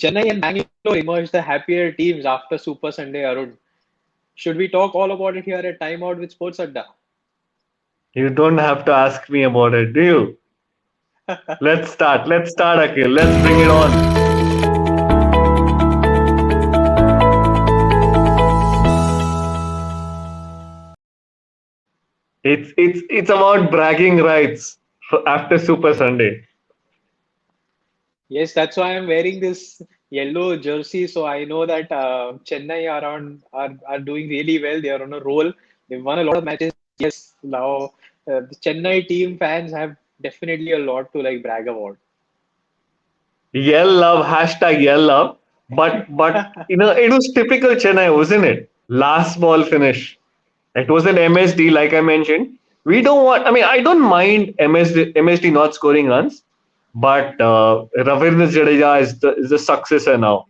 Chennai and Bangalore emerged the happier teams after Super Sunday, Arun. Should we talk all about it here at Timeout with SportsAdda? You don't have to ask me about it, do you? Let's start. Let's start, Akhil. Let's bring it on. It's about bragging rights after Super Sunday. Yes, that's why I'm wearing this yellow jersey. So I know that Chennai are doing really well. They are on a roll. They've won a lot of matches. Yes, now the Chennai team fans have definitely a lot to like brag about. Yell love, hashtag yell love. But it was typical Chennai, wasn't it? Last ball finish. It was an MSD, like I mentioned. We don't want. I mean, I don't mind MSD not scoring runs, but Ravindra Jadeja is the successor now.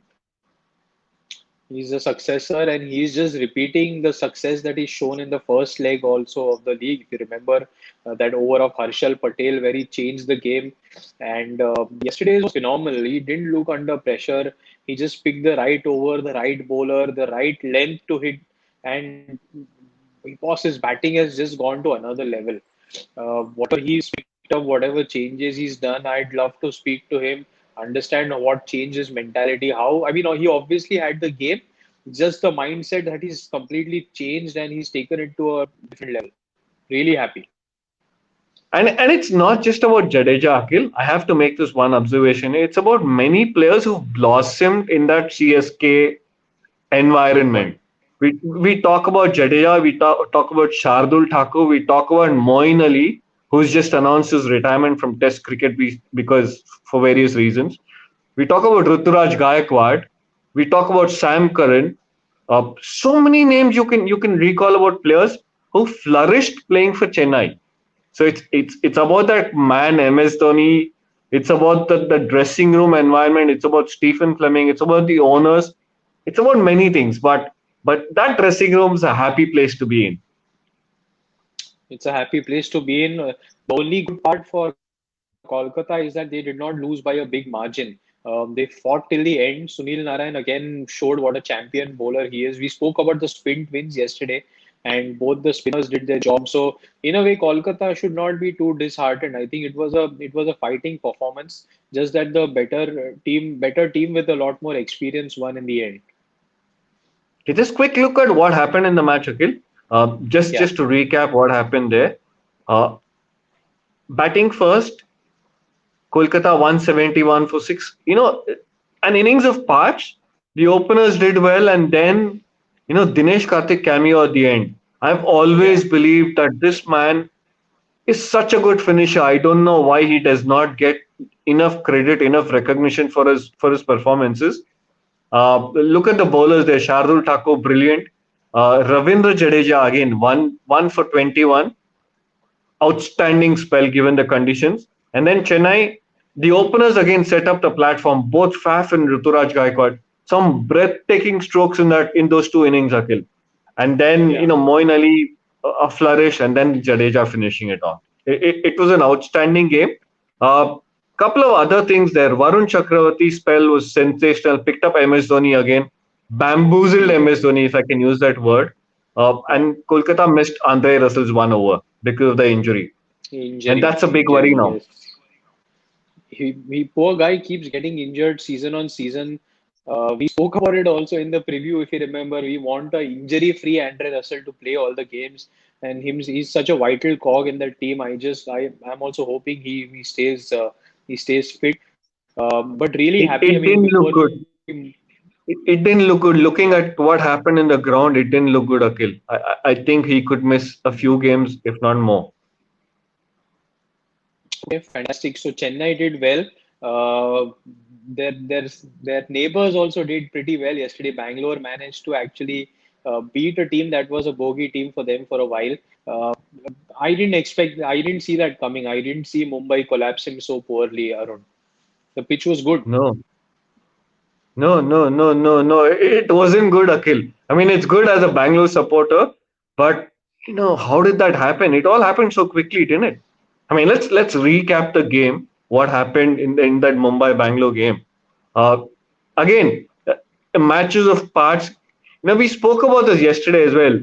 He's a successor, and he's just repeating the success that he's shown in the first leg also of the league. If you remember that over of Harshal Patel, where he changed the game, and yesterday was phenomenal. He didn't look under pressure. He just picked the right over, the right bowler, the right length to hit, and boss, his batting has just gone to another level. Whatever he's picked up, whatever changes he's done, I'd love to speak to him, understand what changed his mentality. How, I mean, he obviously had the game, just the mindset that he's completely changed and he's taken it to a different level. Really happy. And it's not just about Jadeja, Akhil. I have to make this one observation. It's about many players who've blossomed in that CSK environment. We talk about Jadeja, we talk about Shardul Thakur, we talk about Moin Ali, who's just announced his retirement from Test cricket because for various reasons. We talk about Ruturaj Gaikwad. We talk about Sam Curran. So many names you can recall about players who flourished playing for Chennai. So it's about that man, MS Dhoni. It's about the dressing room environment. It's about Stephen Fleming. It's about the owners. It's about many things. But that dressing room is a happy place to be in. It's a happy place to be in. The only good part for Kolkata is that they did not lose by a big margin. They fought till the end. Sunil Narayan again showed what a champion bowler he is. We spoke about the spin twins yesterday, and both the spinners did their job. So in a way, Kolkata should not be too disheartened. I think it was a fighting performance. Just that the better team with a lot more experience won in the end. Okay, just quick look at what happened in the match, Akhil. Just Yeah. just to recap what happened there. Uh, Batting first, Kolkata 171 for six. An innings of parts. The openers did well, and then Dinesh Karthik cameo at the end. I've always Yeah. believed that this man is such a good finisher. I don't know why he does not get enough credit, enough recognition for his performances. Look at the bowlers there. Shardul Thakur, brilliant. Ravindra Jadeja again, one for 21. Outstanding spell given the conditions. And then Chennai, the openers again set up the platform. Both Faf and Ruturaj Gaikwad, some breathtaking strokes in those two innings, Akhil. And then Yeah. Moin Ali a flourish, and then Jadeja finishing it off. It was an outstanding game. Couple of other things there. Varun Chakravarti's spell was sensational. Picked up MS Dhoni again, bamboozled MS Dhoni, if I can use that word. And Kolkata missed Andre Russell's 1 over because of the injury, and Injury, that's a big injury, worry now. yes. He poor guy keeps getting injured season on season. We spoke about it also in the preview, if you remember. We want a injury-free Andre Russell to play all the games, and he's such a vital cog in that team. I'm also hoping he stays fit. But really It, happy. I it mean, didn't look before good. It didn't look good. Looking at what happened in the ground, it didn't look good, Akhil. I think he could miss a few games, if not more. Okay, fantastic. So Chennai did well. Their neighbors also did pretty well yesterday. Bangalore managed to actually beat a team that was a bogey team for them for a while. Uh, I didn't see that coming. I didn't see Mumbai collapsing so poorly, Arun. The pitch was good. No, no. It wasn't good, Akhil. I mean, it's good as a Bangalore supporter, but how did that happen? It all happened so quickly, didn't it? I mean, let's recap the game. What happened in that Mumbai Bangalore game? Uh, again, matches of parts. We spoke about this yesterday as well.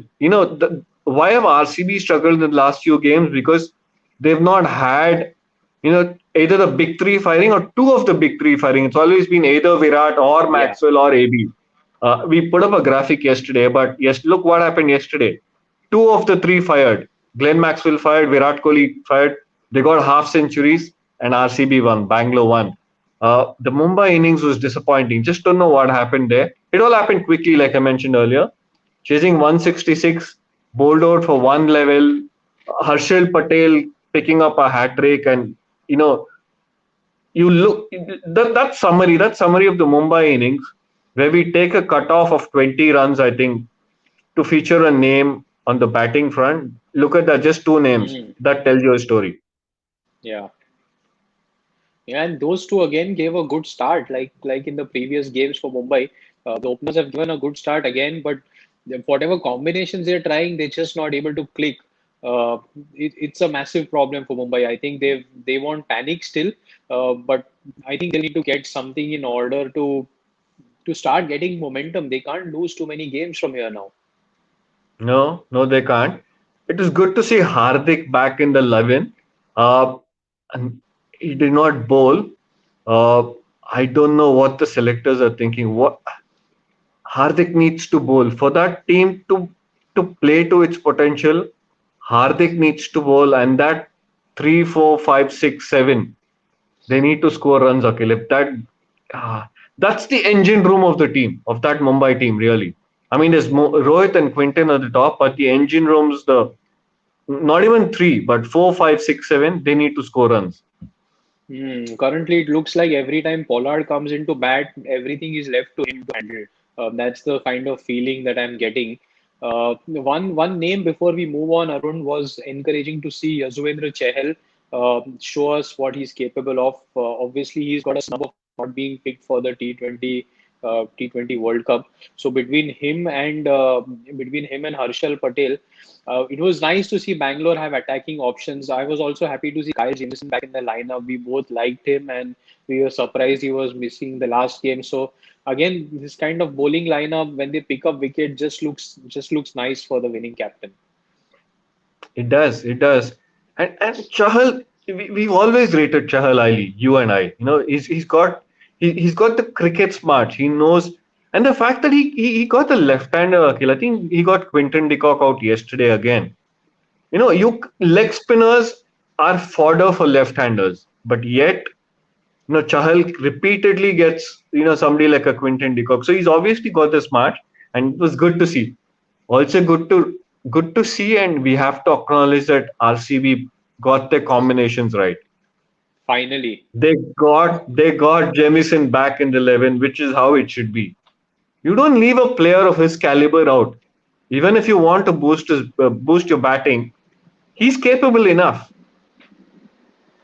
Why have RCB struggled in the last few games? Because they've not had, either the big three firing or two of the big three firing. It's always been either Virat or Yeah. Maxwell or AB. We put up a graphic yesterday, but yes, look what happened yesterday. Two of the three fired. Glenn Maxwell fired, Virat Kohli fired. They got half centuries, and RCB won. Bangalore won. The Mumbai innings was disappointing. Just don't know what happened there. It all happened quickly, like I mentioned earlier. Chasing 166, bowled out for one level. Harshal Patel picking up a hat trick, and you know, you look that summary of the Mumbai innings, where we take a cutoff of 20 runs, I think, to feature a name on the batting front. Look at that, just two names. Mm, That tells you a story. yeah. Yeah, and those two again gave a good start, like in the previous games for Mumbai. The openers have given a good start again, but whatever combinations they're trying, they're just not able to click. It's a massive problem for Mumbai. I think they won't panic still, but I think they need to get something in order to start getting momentum. They can't lose too many games from here now. No, no, they can't. It is good to see Hardik back in the 11. Uh, and he did not bowl. Uh, I don't know what the selectors are thinking. What Hardik needs to bowl for that team to play to its potential. Hardik needs to bowl, and that 3, 4, 5, 6, 7. They need to score runs, Akhil. If that's the engine room of the team, of that Mumbai team, really. I mean, there's Rohit and Quinton at the top, but the engine rooms, the not even three, but 4, 5, 6, 7, they need to score runs. Currently, it looks like every time Pollard comes into bat, everything is left to him to handle. That's the kind of feeling that I'm getting. One name before we move on, Arun, was encouraging to see Yuzvendra Chahal show us what he's capable of. Obviously, he's got a snub of not being picked for the T20 World Cup. So between him and Harshal Patel, it was nice to see Bangalore have attacking options. I was also happy to see Kyle Jamieson back in the lineup. We both liked him, and we were surprised he was missing the last game. So again, this kind of bowling lineup when they pick up wicket just looks nice for the winning captain. It does, it does. And Chahal, we've always rated Chahal highly, you and I. He's got the cricket smarts. He knows, and the fact that he got the left-hander kill. I think he got Quinton de Kock out yesterday again. You leg spinners are fodder for left-handers, but yet Chahal repeatedly gets somebody like a Quinton de Kock. So he's obviously got the smart, and it was good to see. Also good to see, and we have to acknowledge that RCB got their combinations right. Finally. They got Jamieson back in the 11, which is how it should be. You don't leave a player of his caliber out, even if you want to boost your batting. He's capable enough.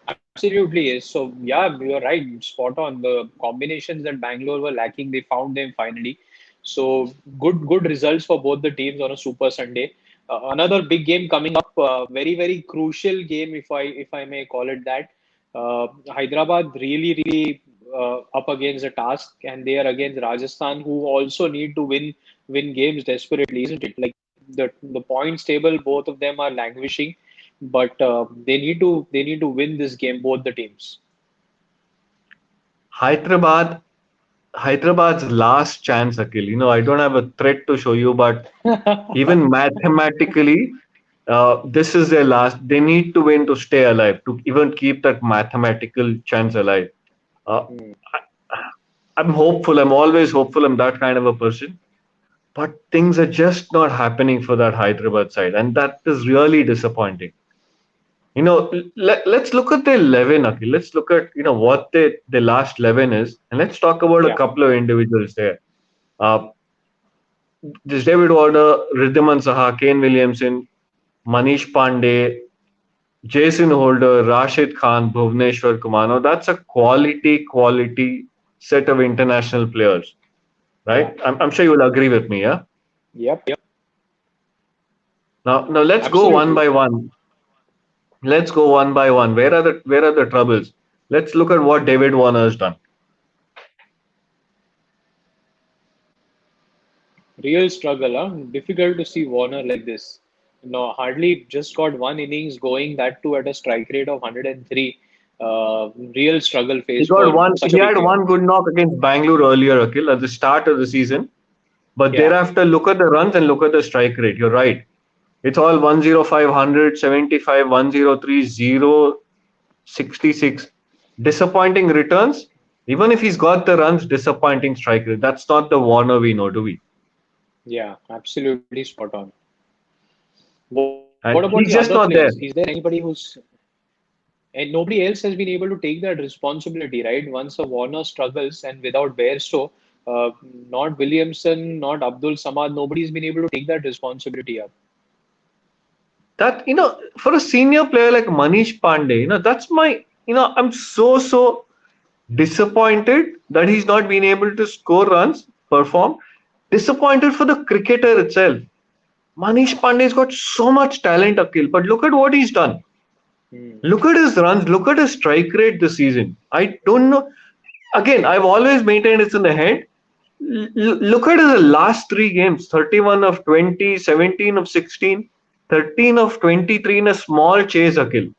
Absolutely is. So yeah, you're right. Spot on. The combinations that Bangalore were lacking, they found them finally. So good results for both the teams on a Super Sunday. Another big game coming up. Very crucial game, if I may call it that. Hyderabad really up against a task, and they are against Rajasthan, who also need to win games desperately, isn't it? Like the points table, both of them are languishing, but they need to win this game, both the teams. Hyderabad, Hyderabad's last chance, Akhil. I don't have a threat to show you, but even mathematically, this is their last. They need to win to stay alive, to even keep that mathematical chance alive. Uh, Hmm. I'm hopeful. I'm always hopeful. I'm that kind of a person. But things are just not happening for that Hyderabad side, and that is really disappointing. Let's look at the 11, Akhil. Let's look at what the last 11 is, and let's talk about a Yeah. couple of individuals there. Uh, this David Warner, Riddhiman Saha, Kane Williamson, Manish Pandey, Jason Holder, Rashid Khan, Bhuvneshwar Kumar. Now that's a quality set of international players, Yeah. right? I'm sure you will agree with me, yeah. Yep. Now let's go one Absolutely. by one. Let's go one by one. Where are the troubles? Let's look at what David Warner has done. Real struggle, huh? Difficult to see Warner like this. No, hardly just got one innings going, that too at a strike rate of 103. Real struggle He phase got for one. such He a big had name. one good knock against Bangalore earlier, Akhil, at the start of the season. But Yeah, thereafter, look at the runs and look at the strike rate. You're right. It's all 105, 100, 75, 103, 0, 66. Disappointing returns. Even if he's got the runs, disappointing strike rate. That's not the Warner we know, do we? yeah, absolutely spot on. What about the other And he's players? just Is not there there. anybody who's and nobody else has been able to take that responsibility, right? Once a Warner struggles and without Bairstow, not Williamson, not Abdul Samad, nobody's been able to take that responsibility up. That, for a senior player like Manish Pandey, that's my, I'm so disappointed that he's not been able to score runs, perform. Disappointed for the cricketer itself. Manish Pandey's got so much talent, Akhil, but look at what he's done. Hmm. Look at his runs, look at his strike rate this season. I don't know. Again, I've always maintained it's in the head. Look at his last three games: 31 of 20, 17 of 16, 13 of 23 in a small chase, Akhil.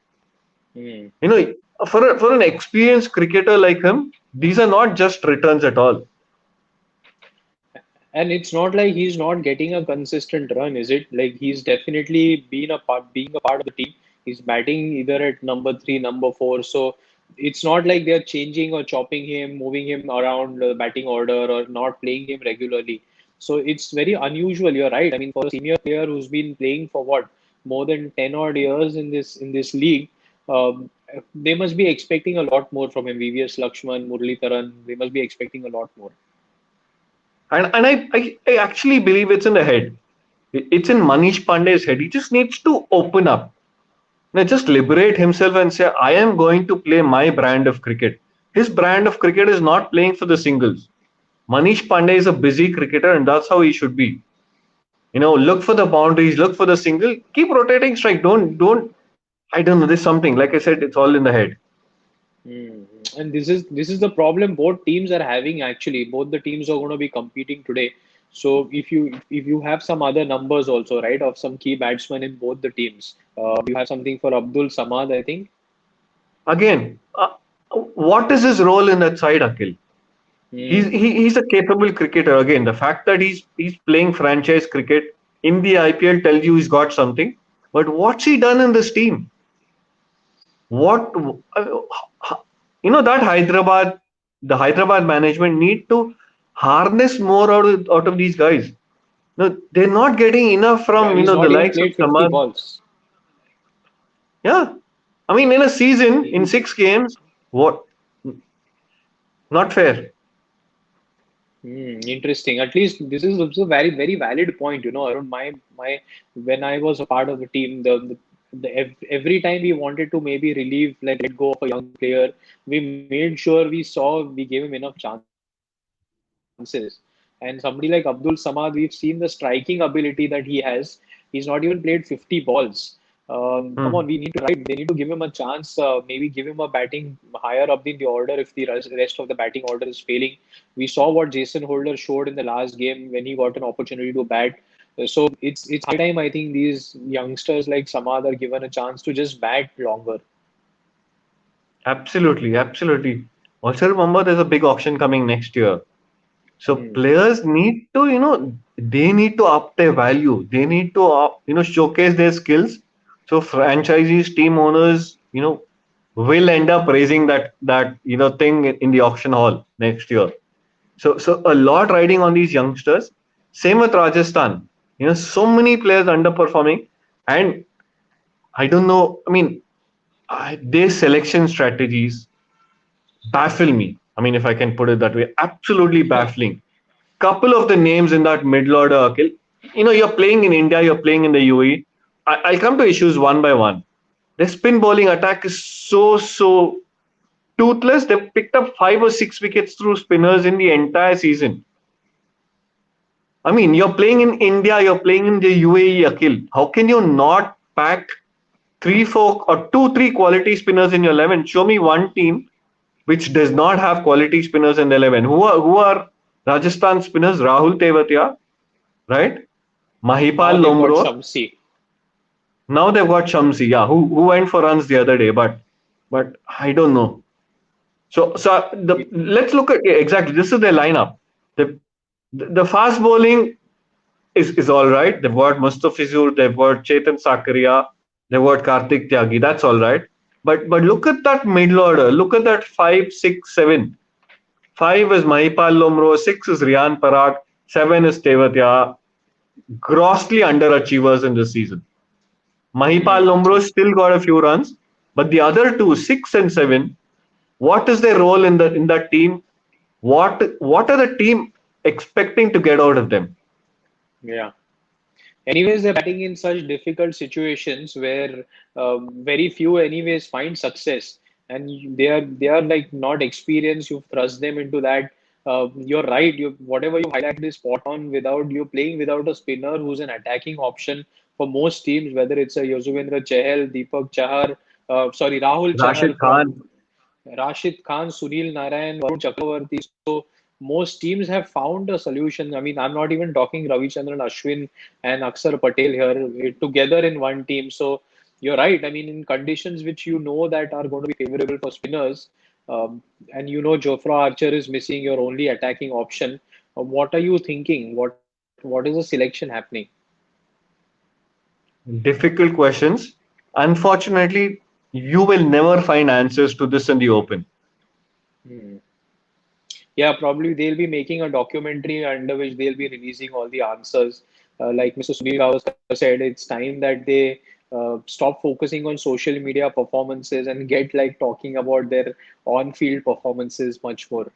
Hmm. You know, for an experienced cricketer like him, these are not just returns at all. And it's not like he's not getting a consistent run, is it? Like he's definitely been a part, being a part of the team. He's batting either at number three, number four. So it's not like they're changing or chopping him, moving him around the batting order or not playing him regularly. So it's very unusual. You're right. I mean, for a senior player who's been playing for what, more than 10 odd years in this league, um, they must be expecting a lot more from him. VVS Lakshman, Murli Taran, they must be expecting a lot more. And I actually believe it's in the head. It's in Manish Pandey's head. He just needs to open up. Just liberate himself and say, I am going to play my brand of cricket. His brand of cricket is not playing for the singles. Manish Pandey is a busy cricketer, and that's how he should be. Look for the boundaries, look for the single, keep rotating strike. Don't. I don't know. There's something. Like I said, it's all in the head. Hmm. And this is the problem both teams are having actually. Both the teams are going to be competing today. So if you have some other numbers also, right, of some key batsmen in both the teams, you have something for Abdul Samad, I think. Again, what is his role in that side, Akhil? Hmm. He's a capable cricketer. Again, the fact that he's playing franchise cricket in the IPL tells you he's got something. But what's he done in this team? What that the Hyderabad management need to harness more out of these guys. No, they're not getting enough Yeah, from he's the not even likes of played 50 Samad. balls. Yeah, I mean in a season in He, 6 games, what? Not fair. Interesting. At least this is also a very, very valid point. Arun, my when I was a part of the team, every time we wanted to maybe relieve, like let go of a young player, we made sure we gave him enough chances. And somebody like Abdul Samad, we've seen the striking ability that he has. He's not even played 50 balls. Come on, we need to Hmm. right. They need to give him a chance. Maybe give him a batting higher up in the order if the rest of the batting order is failing. We saw what Jason Holder showed in the last game when he got an opportunity to bat. So it's high time I think these youngsters like Samad are given a chance to just bat longer. Absolutely, absolutely. Also remember, there's a big auction coming next year. So Hmm. players need to, they need to up their value. They need to, showcase their skills. So franchisees, team owners, will end up raising that thing in the auction hall next year. So a lot riding on these youngsters. Same with Rajasthan. So many players underperforming, and I don't know. I mean, their selection strategies baffle me. I mean, if I can put it that way, absolutely baffling. Couple of the names in that middle order, Akhil. You're playing in India, you're playing in the UAE. I'll come to issues one by one. The spin bowling attack is so toothless. They've picked up 5 or 6 wickets through spinners in the entire season. I mean, you're playing in India, you're playing in the UAE, Akhil. How can you not pack three, four, or two, three quality spinners in your 11? Show me one team which does not have quality spinners in the 11. Who are Rajasthan spinners? Rahul Tewatia, right? Now Mahipal they've got Lomro. Shamsi. Now they've got Shamsi, yeah, who went for runs the other day, but I don't know. So let's look at, yeah, exactly. This is their lineup. The the fast bowling is all right. They've got Mustafizur, they've got Chetan Sakaria, they've got Karthik Tyagi. That's all right. But look at that middle order. Look at that 5, 6, 7. 5 is Mahipal Lomro, 6 is Riyan Parag, 7 is Tewatia. Grossly underachievers in this season. Mahipal Hmm. Lomro still got a few runs, but the other two, 6 and 7, what is their role in that team? What are the team expecting to get out of them? Yeah. Anyways, they're batting in such difficult situations where very few, anyways, find success, and they are like not experienced. You've thrust them into that. You're right. You whatever you highlighted is spot on. Without you playing without a spinner who's an attacking option for most teams, whether it's a Yuzvendra Chahal, Deepak Chahar, sorry, Rahul Rashid Chahal Khan. from Rashid Khan, Sunil Narayan, Varun Chakravarti. So most teams have found a solution. I mean, I'm not even talking Ravichandran Ashwin and Akshar Patel here together in one team. So you're right. I mean, in conditions which you know that are going to be favorable for spinners, and you know Jofra Archer is missing your only attacking option. What are you thinking? What is the selection happening? Difficult questions. Unfortunately, you will never find answers to this in the open. Hmm. Yeah, probably they'll be making a documentary under which they'll be releasing all the answers. Like Mr. Sunil Gavaskar said, it's time that they stop focusing on social media performances and get like talking about their on-field performances much more.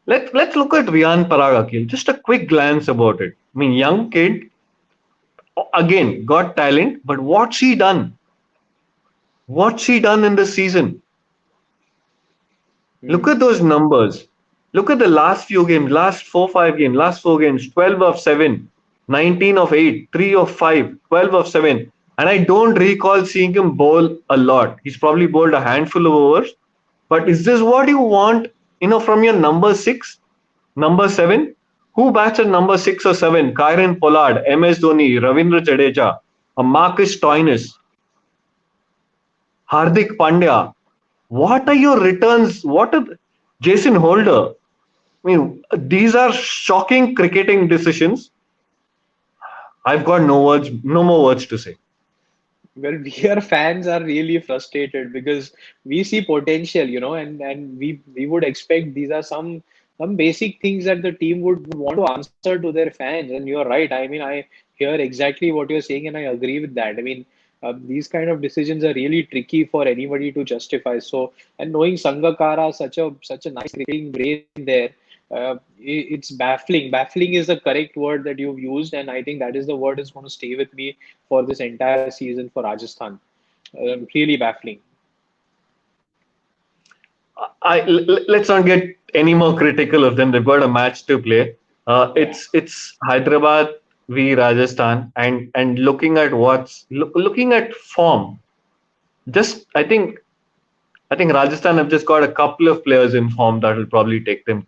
Let's look at Riyan Parag Akhil. Just a quick glance about it. I mean, young kid, again, got talent, but what's he done? What's he done in this season? Look Hmm. at those numbers. Look at the last few games, last 4, 5 games, last 4 games, 12 of 7, 19 of 8, 3 of 5, 12 of 7. And I don't recall seeing him bowl a lot. He's probably bowled a handful of overs. But is this what you want, from your number 6, number 7? Who bats at number 6 or 7? Kyron Pollard, MS Dhoni, Ravindra Jadeja, Marcus Stoinis, Hardik Pandya. What are your returns? Jason Holder? I mean, these are shocking cricketing decisions. I've got no words, no more words to say. Well, we are fans are really frustrated because we see potential, and we would expect these are some basic things that the team would want to answer to their fans. And you're right. I mean, I hear exactly what you're saying, and I agree with that. I mean, these kind of decisions are really tricky for anybody to justify. So, and knowing Sangakkara, such a nice cricketing brain there, it's baffling. Baffling is the correct word that you've used, and I think that is the word that's going to stay with me for this entire season for Rajasthan. Really baffling. Let's not get any more critical of them. They've got a match to play. Yeah. It's Hyderabad v Rajasthan, and looking at form. Just I think Rajasthan have just got a couple of players in form that will probably take them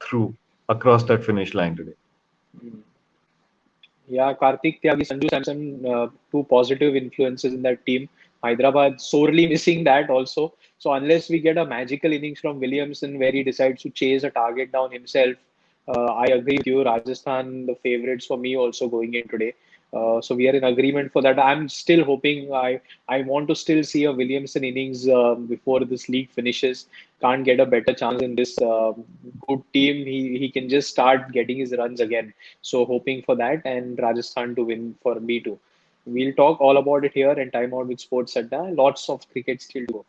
through across that finish line today. Mm. Yeah, Karthik Tyagi, Sanju Samson, two positive influences in that team. Hyderabad sorely missing that also. So unless we get a magical innings from Williamson where he decides to chase a target down himself, I agree with you. Rajasthan, the favorites for me also going in today. So we are in agreement for that. I'm still hoping I want to still see a Williamson innings before this league finishes. Can't get a better chance in this good team. He can just start getting his runs again. So hoping for that and Rajasthan to win for me too. We'll talk all about it here and time out with SportsAdda. Lots of cricket still to go.